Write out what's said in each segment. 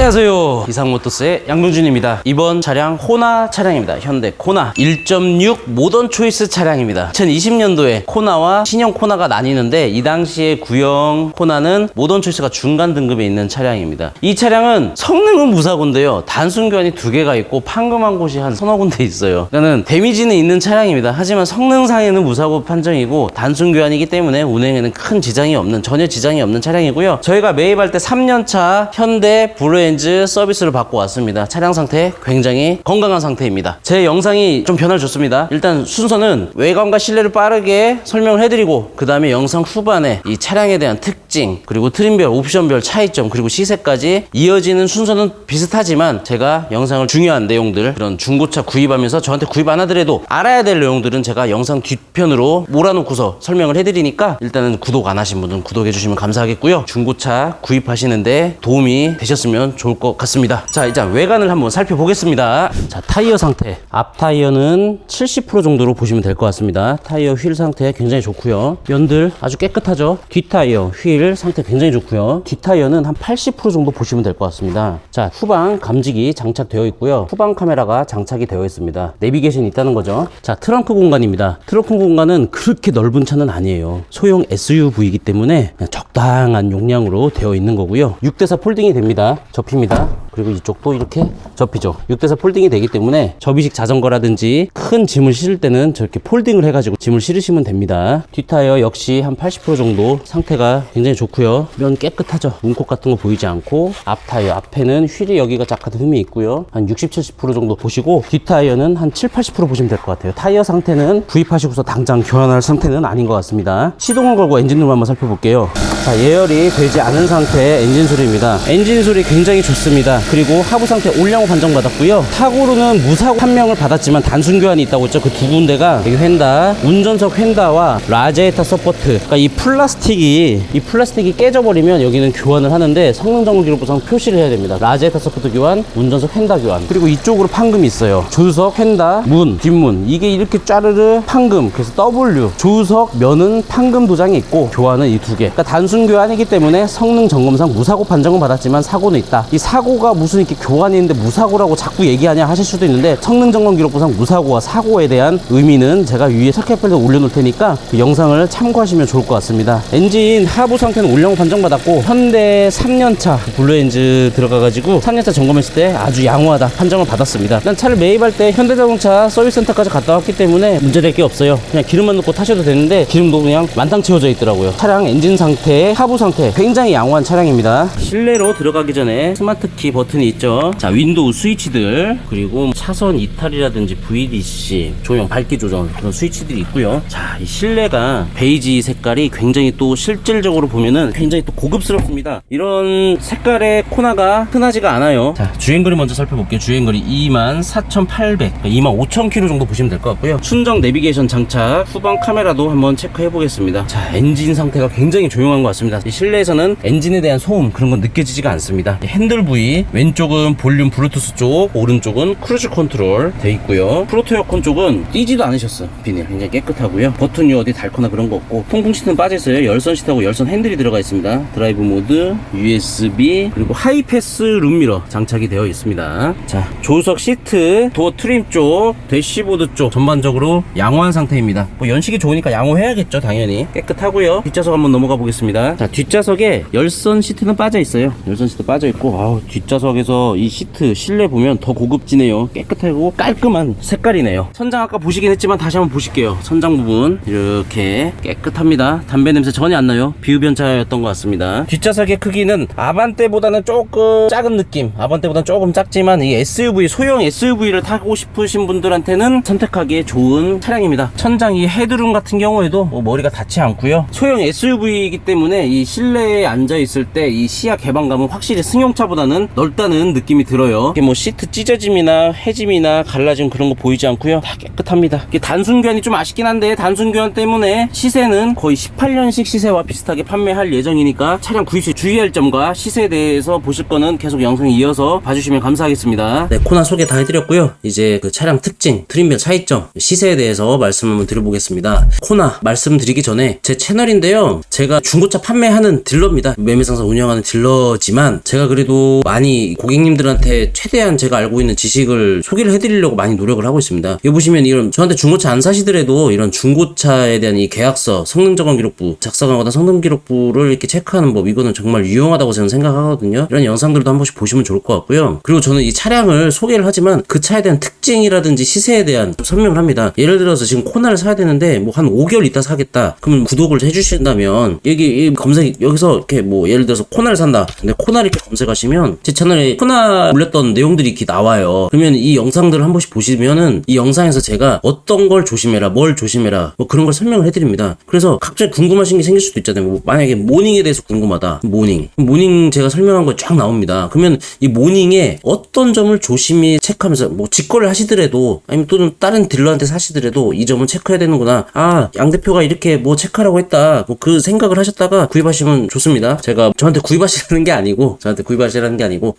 안녕하세요, 이상모터스의 양병준입니다. 이번 차량 호나 차량입니다. 현대 코나 1.6 모던 초이스 차량입니다. 2020년도에 코나와 신형 코나가 나뉘는데 이 당시에 구형 코나는 모던 초이스가 중간 등급에 있는 차량입니다. 이 차량은 성능은 무사고인데요, 단순 교환이 2개가 있고 판금한 곳이 한 서너 군데 있어요. 그러니까 데미지는 있는 차량입니다. 하지만 성능상에는 무사고 판정이고 단순 교환이기 때문에 운행에는 큰 지장이 없는, 전혀 지장이 없는 차량이고요. 저희가 매입할 때 3년차 현대 블루엔즈 서비스를 받고 왔습니다. 차량 상태 굉장히 건강한 상태입니다. 제 영상이 좀 변화를 줬습니다. 일단 순서는 외관과 실내를 빠르게 설명을 해드리고, 그 다음에 영상 후반에 이 차량에 대한 특징, 그리고 트림별, 옵션별 차이점, 그리고 시세까지 이어지는 순서는 비슷하지만 제가 영상을 중요한 내용들, 그런 중고차 구입하면서 저한테 구입 안 하더라도 알아야 될 내용들은 제가 영상 뒷편으로 몰아놓고서 설명을 해드리니까 일단은 구독 안 하신 분들은 구독해 주시면 감사하겠고요. 중고차 구입하시는데 도움이 되셨으면 좋을 것 같습니다. 자, 이제 외관을 한번 살펴보겠습니다. 자, 타이어 상태. 앞 타이어는 70% 정도로 보시면 될 것 같습니다. 타이어 휠 상태 굉장히 좋고요. 연들 아주 깨끗하죠. 뒷 타이어 휠 상태 굉장히 좋고요. 뒷 타이어는 한 80% 정도 보시면 될 것 같습니다. 자, 후방 감지기 장착되어 있고요. 후방 카메라가 장착이 되어 있습니다. 내비게이션이 있다는 거죠. 자, 트렁크 공간입니다. 트렁크 공간은 그렇게 넓은 차는 아니에요. 소형 SUV이기 때문에 적당한 용량으로 되어 있는 거고요. 6대4 폴딩이 됩니다. 접힙니다. 그리고 이쪽도 이렇게 접히죠. 6대4 폴딩이 되기 때문에 접이식 자전거라든지 큰 짐을 실을 때는 저렇게 폴딩을 해가지고 짐을 실으시면 됩니다. 뒷타이어 역시 한 80% 정도 상태가 굉장히 좋고요. 면 깨끗하죠. 문콕 같은 거 보이지 않고, 앞타이어 앞에는 휠이 여기가 약간 흠이 있고요. 한 60, 70% 정도 보시고, 뒷타이어는 한 7, 80% 보시면 될 것 같아요. 타이어 상태는 구입하시고서 당장 교환할 상태는 아닌 것 같습니다. 시동을 걸고 엔진룸 한번 살펴볼게요. 자, 예열이 되지 않은 상태의 엔진 소리입니다. 엔진 소리 굉장히 좋습니다. 그리고 하부 상태 올량호 판정받았고요. 타고로는 무사고 판명을 받았지만 단순 교환이 있다고 했죠. 그 두 군데가 여기 휀다, 운전석 휀다와 라제이터 서포트. 그러니까 이 플라스틱이 깨져버리면 여기는 교환을 하는데 성능 점검 기록부상 표시를 해야 됩니다. 라제이터 서포트 교환, 운전석 휀다 교환. 그리고 이쪽으로 판금이 있어요. 조수석 휀다, 문, 뒷문. 이게 이렇게 짜르르 판금. 그래서 W. 조수석 면은 판금 도장이 있고 교환은 이 두 개. 그러니까 단순 교환이기 때문에 성능 점검상 무사고 판정은 받았지만 사고는 있다. 이 사고가 무슨 이렇게 교환이 있는데 무사고라고 자꾸 얘기하냐 하실 수도 있는데, 성능 점검 기록부상 무사고와 사고에 대한 의미는 제가 위에 설계표에 올려놓을 테니까 그 영상을 참고하시면 좋을 것 같습니다. 엔진 하부 상태는 올량호 판정받았고, 현대 3년차 블루엔즈 들어가가지고 3년차 점검했을 때 아주 양호하다 판정을 받았습니다. 일단 차를 매입할 때 현대자동차 서비스센터까지 갔다 왔기 때문에 문제될 게 없어요. 그냥 기름만 넣고 타셔도 되는데 기름도 그냥 만땅 채워져 있더라고요. 차량 엔진 상태, 하부 상태 굉장히 양호한 차량입니다. 실내로 들어가기 전에 스마트키 버튼이 있죠. 자, 윈도우 스위치들, 그리고 차선 이탈이라든지 VDC, 조명 밝기 조절, 그런 스위치들이 있고요. 자, 이 실내가 베이지 색깔이 굉장히 또 실질적으로 보면은 굉장히 또 고급스럽습니다. 이런 색깔의 코나가 흔하지가 않아요. 자, 주행거리 먼저 살펴볼게요. 주행거리 24,800, 25,000km 정도 보시면 될 것 같고요. 순정 내비게이션 장착, 후방 카메라도 한번 체크해 보겠습니다. 자, 엔진 상태가 굉장히 조용한 것 같습니다. 이 실내에서는 엔진에 대한 소음 그런 건 느껴지지가 않습니다. 핸들 부위, 왼쪽은 볼륨 블루투스 쪽, 오른쪽은 크루즈 컨트롤 돼 있고요. 프로토 에어컨 쪽은 띄지도 않으셨어요. 비닐 굉장히 깨끗하고요. 버튼이 어디 닳거나 그런 거 없고, 통풍 시트는 빠져있어요. 열선 시트하고 열선 핸들이 들어가 있습니다. 드라이브 모드, USB, 그리고 하이패스 룸미러 장착이 되어 있습니다. 자, 조수석 시트, 도어 트림 쪽, 대시보드 쪽 전반적으로 양호한 상태입니다. 뭐 연식이 좋으니까 양호해야겠죠, 당연히. 깨끗하고요. 뒷좌석 한번 넘어가 보겠습니다. 자, 뒷좌석에 열선 시트는 빠져 있어요. 열선 시트 빠져 있고, 아우, 뒷좌석에서 이 시트 실내 보면 더 고급지네요. 깨끗하고 깔끔한 색깔이네요. 선장 아까 보시긴 했지만 다시 한번 보실게요. 선장 부분 이렇게 깨끗합니다. 담배 냄새 전혀 안 나요. 비흡연차였던 것 같습니다. 뒷좌석의 크기는 아반떼보다는 조금 작은 느낌, 아반떼보다는 조금 작지만 이 SUV, 소형 SUV를 타고 싶으신 분들한테는 선택하기에 좋은 차량입니다. 천장 이 헤드룸 같은 경우에도 머리가 닿지 않고요. 소형 SUV이기 때문에 이 실내에 앉아있을 때 이 시야 개방감은 확실히 승용차보다는 넓다는 느낌이 들어요. 이게 뭐 시트 찢어짐이나 해짐이나 갈라짐 그런 거 보이지 않고요. 다 깨끗합니다. 이게 단순 교환이 좀 아쉽긴 한데, 단순 교환 때문에 시세는 거의 18년식 시세와 비슷하게 판매할 예정이니까 차량 구입 시 주의할 점과 시세에 대해서 보실 거는 계속 영상 이어서 봐주시면 감사하겠습니다. 네, 코나 소개 다 해드렸고요. 이제 그 차량 특징, 트림별 차이점, 시세에 대해서 말씀 한번 드려보겠습니다. 코나 말씀드리기 전에 제 채널인데요, 제가 중고차 판매하는 딜러입니다. 매매상사 운영하는 딜러지만 제가 그래도 많이 고객님들한테 최대한 제가 알고 있는 지식을 소개를 해드리려고 많이 노력을 하고 있습니다. 여기 보시면 이런 저한테 중고차 안 사시더라도 이런 중고차에 대한 이 계약서, 성능점검 기록부, 작성하거나 성능 기록부를 이렇게 체크하는 법, 이거는 정말 유용하다고 저는 생각하거든요. 이런 영상들도 한 번씩 보시면 좋을 것 같고요. 그리고 저는 이 차량을 소개를 하지만 그 차에 대한 특징이라든지 시세에 대한 설명을 합니다. 예를 들어서 지금 코나를 사야 되는데 뭐 한 5개월 있다 사겠다. 그러면 구독을 해주신다면 여기 검색 여기서 이렇게 뭐 예를 들어서 코나를 산다. 근데 코나를 이렇게 검색하시면 제 채널에 코나 올렸던 내용들이 이렇게 나와요. 그러면 이 영상들을 한 번씩 보시면은 이 영상에서 제가 어떤 걸 조심해라, 뭘 조심해라, 뭐 그런 걸 설명을 해드립니다. 그래서 갑자기 궁금하신 게 생길 수도 있잖아요. 뭐 만약에 모닝에 대해서 궁금하다. 모닝 제가 설명한 거 쫙 나옵니다. 그러면 이 모닝에 어떤 점을 조심히 체크하면서 뭐 직거래를 하시더라도 아니면 또는 다른 딜러한테 사시더라도 이 점은 체크해야 되는구나. 아, 양 대표가 이렇게 뭐 체크하라고 했다. 뭐 그 생각을 하셨다가 구입하시면 좋습니다. 제가 저한테 구입하시라는 게 아니고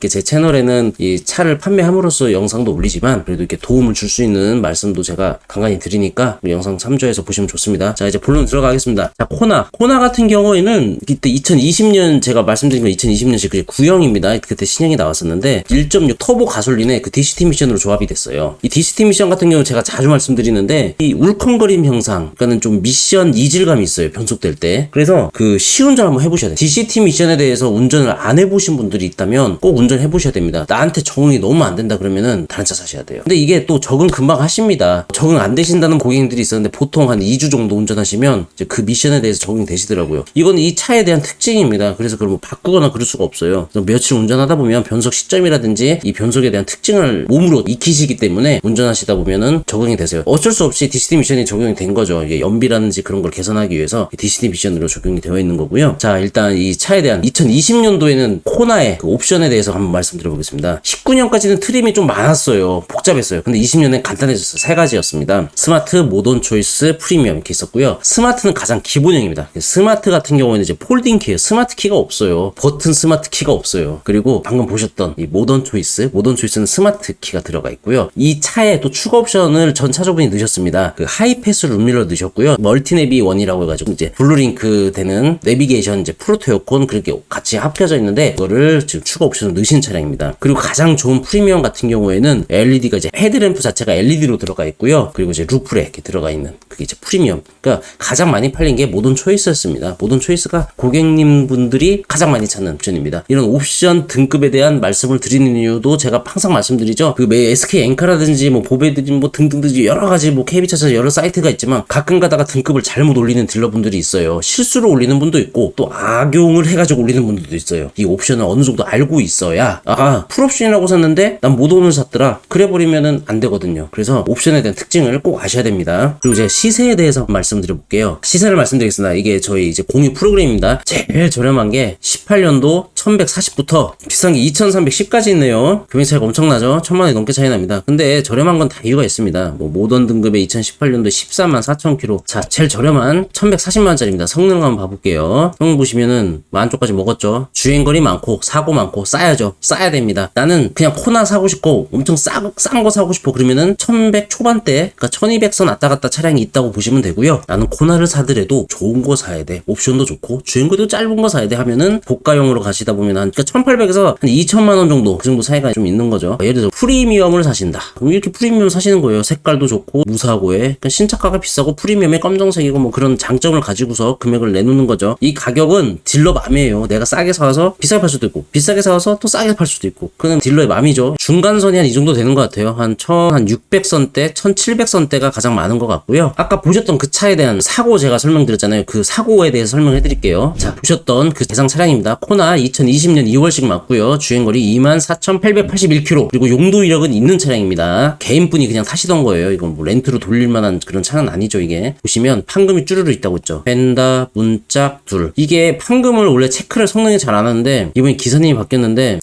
제 채널에는 이 차를 판매함으로써 영상도 올리지만 그래도 이렇게 도움을 줄 수 있는 말씀도 제가 간간히 드리니까 영상 참조해서 보시면 좋습니다. 자, 이제 본론 들어가겠습니다. 자, 코나 같은 경우에는 이때 2020년 제가 말씀드린 건 2020년식 그게 구형입니다. 그때 신형이 나왔었는데 1.6 터보 가솔린에 그 DCT 미션으로 조합이 됐어요. 이 DCT 미션 같은 경우 제가 자주 말씀드리는데 이 울컹거림 형상, 그러니까는 좀 미션 이질감이 있어요. 변속될 때. 그래서 그 시운전 한번 해보셔야 돼요. DCT 미션에 대해서 운전을 안 해보신 분들이 있다면 꼭 운전해보셔야 됩니다. 나한테 적응이 너무 안 된다 그러면은 다른 차 사셔야 돼요. 근데 이게 또 적응 금방 하십니다. 적응 안 되신다는 고객님들이 있었는데 보통 한 2주 정도 운전하시면 이제 그 미션에 대해서 적응이 되시더라고요. 이건 이 차에 대한 특징입니다. 그래서 그걸 뭐 바꾸거나 그럴 수가 없어요. 그래서 며칠 운전하다 보면 변속 시점이라든지 이 변속에 대한 특징을 몸으로 익히시기 때문에 운전하시다 보면은 적응이 되세요. 어쩔 수 없이 DCT 미션이 적용이 된 거죠. 이게 연비라든지 그런 걸 개선하기 위해서 DCT 미션으로 적용이 되어 있는 거고요. 자, 일단 이 차에 대한 2020년도에는 코나의 그 옵션에 대해서 한번 말씀드려보겠습니다. 19년까지는 트림이 좀 많았어요. 복잡했어요. 근데 20년엔 간단해졌어요. 세 가지였습니다. 스마트, 모던 초이스, 프리미엄 이렇게 있었고요. 스마트는 가장 기본형입니다. 스마트 같은 경우에는 이제 폴딩 키예요. 스마트 키가 없어요. 버튼 스마트 키가 없어요. 그리고 방금 보셨던 이 모던 초이스는 스마트 키가 들어가 있고요. 이 차에 또 추가 옵션을 전 차주분이 넣으셨습니다. 그 하이패스 룸밀러 넣으셨고요. 멀티내비 1이라고 해가지고 이제 블루링크 되는 내비게이션 이제 프로토 에어컨 그렇게 같이 합쳐져 있는데 그거를 지금 추가 옵션을 넣으신 차량입니다. 그리고 가장 좋은 프리미엄 같은 경우에는 LED가 이제 헤드램프 자체가 LED로 들어가 있고요. 그리고 이제 루프에 이렇게 들어가 있는 그게 이제 프리미엄. 그러니까 가장 많이 팔린 게 모던 초이스였습니다. 모던 초이스가 고객님 분들이 가장 많이 찾는 옵션입니다. 이런 옵션 등급에 대한 말씀을 드리는 이유도 제가 항상 말씀드리죠. 그 SK 엔카라든지 뭐 보배드림 뭐 등등등 여러 가지 뭐 KB차차 여러 사이트가 있지만 가끔 가다가 등급을 잘못 올리는 딜러분들이 있어요. 실수로 올리는 분도 있고 또 악용을 해가지고 올리는 분들도 있어요. 이 옵션을 어느 정도 알고 있어야 풀옵션이라고 샀는데 난 모던을 샀더라. 그래 버리면은 안 되거든요. 그래서 옵션에 대한 특징을 꼭 아셔야 됩니다. 그리고 제가 시세에 대해서 말씀드려볼게요. 시세를 말씀드리겠습니다. 이게 저희 이제 공유 프로그램입니다. 제일 저렴한 게 18년도 1140부터 비싼 게 2310까지 있네요. 금액 차이가 엄청나죠? 1000만원이 넘게 차이 납니다. 근데 저렴한 건 다 이유가 있습니다. 뭐 모던 등급의 2018년도 144,000km. 자, 제일 저렴한 1140만원짜리입니다. 성능 한번 봐볼게요. 성능 보시면은 만쪽까지 먹었죠. 주행거리 많고 사고 많고 싸야죠. 싸야 됩니다. 나는 그냥 코나 사고 싶고 엄청 싼 거 사고 싶어 그러면은 1100 초반대, 그러니까 1200선 왔다 갔다 차량이 있다고 보시면 되고요. 나는 코나를 사더라도 좋은 거 사야 돼. 옵션도 좋고 주행거리도 짧은 거 사야 돼 하면은 고가용으로 가시다 보면 그러니까 1800에서 한 2000만원 정도 그 정도 차이가 좀 있는 거죠. 예를 들어서 프리미엄을 사신다. 그럼 이렇게 프리미엄 사시는 거예요. 색깔도 좋고 무사고에 그러니까 신차가가 비싸고 프리미엄에 검정색이고 뭐 그런 장점을 가지고서 금액을 내놓는 거죠. 이 가격은 딜러 맘이에요. 내가 싸게 사서 비싸게 팔 수도 있고 비싸게 사서 또 싸게 팔 수도 있고 그는 딜러의 맘이죠. 중간선이 한 이 정도 되는 것 같아요. 한 1600선대, 1700선대가 가장 많은 것 같고요. 아까 보셨던 그 차에 대한 사고 제가 설명드렸잖아요. 그 사고에 대해서 설명해 드릴게요. 자, 보셨던 그 대상 차량입니다. 코나 2020년 2월식 맞고요. 주행거리 24,881km 그리고 용도 이력은 있는 차량입니다. 개인분이 그냥 타시던 거예요. 이건 뭐 렌트로 돌릴 만한 그런 차는 아니죠. 이게 보시면 판금이 쭈르르 있다고 했죠. 펜다, 문짝, 둘. 이게 판금을 원래 체크를 성능이 잘 안 하는데 이번에 기사님이 바뀌었는데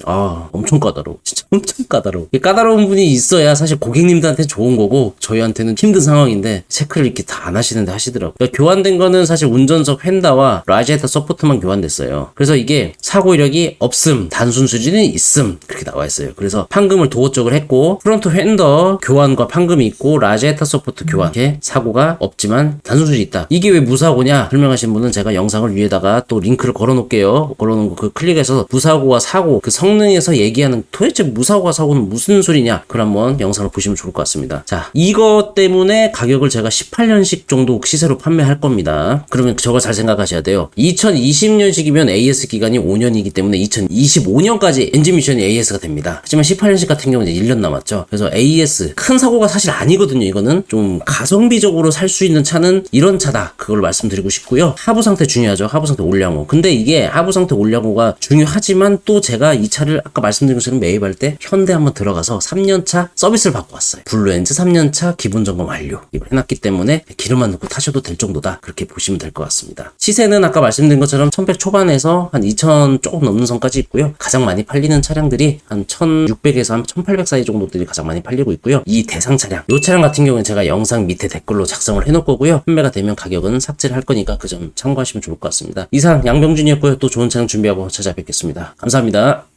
엄청 까다로워. 진짜 엄청 까다로워. 까다로운 분이 있어야 사실 고객님들한테 좋은 거고 저희한테는 힘든 상황인데 체크를 이렇게 다 안 하시는데 하시더라고요. 그러니까 교환된 거는 사실 운전석 휀다와 라지에이터 서포트만 교환됐어요. 그래서 이게 사고 이력이 없음, 단순 수준이 있음 그렇게 나와 있어요. 그래서 판금을 도어 쪽을 했고 프론트 휀더 교환과 판금이 있고 라지에이터 서포트 교환 이렇게 사고가 없지만 단순 수준이 있다. 이게 왜 무사고냐 설명하신 분은 제가 영상을 위에다가 또 링크를 걸어 놓을게요. 걸어 놓은 거 그 클릭해서 무사고와 사고 그 성능에서 얘기하는 도대체 무사고와 사고는 무슨 소리냐 그걸 한번 영상을 보시면 좋을 것 같습니다. 자, 이것 때문에 가격을 제가 18년식 정도 시세로 판매할 겁니다. 그러면 저걸 잘 생각하셔야 돼요. 2020년식이면 AS 기간이 5년이기 때문에 2025년까지 엔진 미션이 AS가 됩니다. 하지만 18년식 같은 경우는 이제 1년 남았죠. 그래서 AS 큰 사고가 사실 아니거든요. 이거는 좀 가성비적으로 살 수 있는 차는 이런 차다. 그걸 말씀드리고 싶고요. 하부 상태 중요하죠. 하부 상태 올량호. 근데 이게 하부 상태 올량호가 중요하지만 또 제가 이 차를 아까 말씀드린 것처럼 매입할 때 현대 한번 들어가서 3년차 서비스를 받고 왔어요. 블루엔즈 3년차 기본 점검 완료 이걸 해놨기 때문에 기름만 넣고 타셔도 될 정도다. 그렇게 보시면 될 것 같습니다. 시세는 아까 말씀드린 것처럼 1100 초반에서 한 2000 조금 넘는 선까지 있고요. 가장 많이 팔리는 차량들이 한 1600에서 한 1800 사이 정도들이 가장 많이 팔리고 있고요. 이 대상 차량, 이 차량 같은 경우는 제가 영상 밑에 댓글로 작성을 해놓을 거고요. 판매가 되면 가격은 삭제를 할 거니까 그 점 참고하시면 좋을 것 같습니다. 이상 양병준이었고요. 또 좋은 차량 준비하고 찾아뵙겠습니다. 감사합니다.